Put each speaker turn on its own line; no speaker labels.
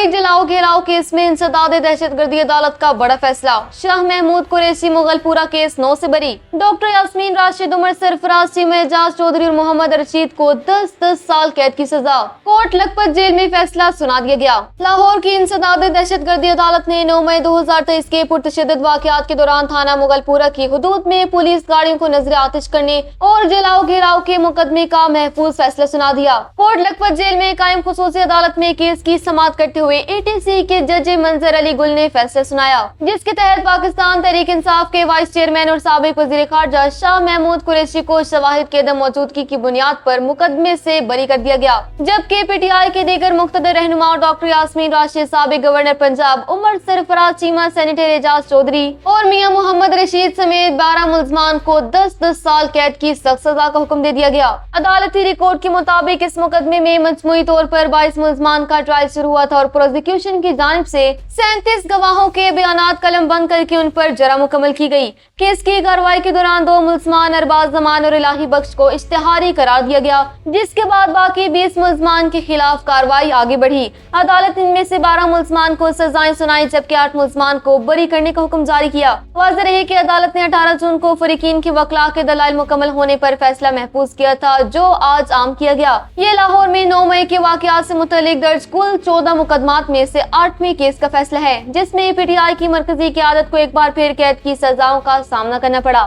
एक जलाओ घेराव केस में इंसदाद दहशतगर्दी अदालत का बड़ा फैसला। शाह महमूद कुरैशी मुगलपुरा केस 9 से बरी। डॉक्टर यास्मीन राशिद, उमर सरफराज, चीमा एजाज चौधरी और मोहम्मद रशीद को 10-10 साल कैद की सजा। कोर्ट लखपत जेल में फैसला सुना दिया गया। लाहौर की इंसदाद दहशतगर्दी अदालत ने 9 मई 2023 के पुरतशद्दुद वाक़यात के दौरान थाना मुगलपुरा की हुदूद में पुलिस गाड़ियों को नजर आतिश करने और जलाओ घेराव के मुकदमे का महफूज फैसला सुना दिया। कोर्ट लखपत जेल में कायम खुसूसी अदालत में केस की समाअत करते हुए ATC के जज मंजर अली गुल ने फैसला सुनाया, जिसके तहत पाकिस्तान तहरीक इंसाफ के वाइस चेयरमैन और साबिक वज़ीर ख़ारजा शाह महमूद कुरैशी को शवाहिद के दम मौजूदगी की बुनियाद पर मुकदमे से बरी कर दिया गया, जबकि PTI के दीगर मुक़्तदर रहनुमा डॉक्टर यास्मीन राशिद, साबिक गवर्नर पंजाब उमर सरफराज, चीमा सेनेटर एजाज चौधरी और मियां मोहम्मद रशीद समेत 12 मुल्ज़मान को 10-10 साल कैद की सख्त सजा का हुक्म दे दिया गया। अदालती रिकॉर्ड के मुताबिक इस मुकदमे में मजमूई तौर पर 22 मुल्ज़मान का ट्रायल शुरू हुआ था और प्रोसिक्यूशन की जानिब से 37 गवाहों के बयानात कलम बंद करके उन पर जरा मुकम्मल की गई। केस की कार्रवाई के दौरान 2 मुल्ज़मान अरबाज जमान और इलाही बख्श को इश्तिहारी करार दिया गया, जिसके बाद बाकी 20 मुल्ज़मान के खिलाफ कार्रवाई आगे बढ़ी। अदालत इनमें से 12 मुल्ज़मान को सजाएं सुनाई, जबकि 8 मुल्ज़मान को बरी करने का हुक्म जारी किया। वाज़ेह रहे कि अदालत ने 18 जून को फरीकीन के वकला के दलाइल मुकम्मल होने पर फैसला महफूज किया था, जो आज आम किया गया। ये लाहौर में 9 मई के वाक़यात से मुतल्लिक दर्ज कुल 14 मुकदमात में से 8वें केस का फैसला है, जिसमें PTI की मरकजी क़यादत को एक बार फिर कैद की सजाओं का सामना करना पड़ा।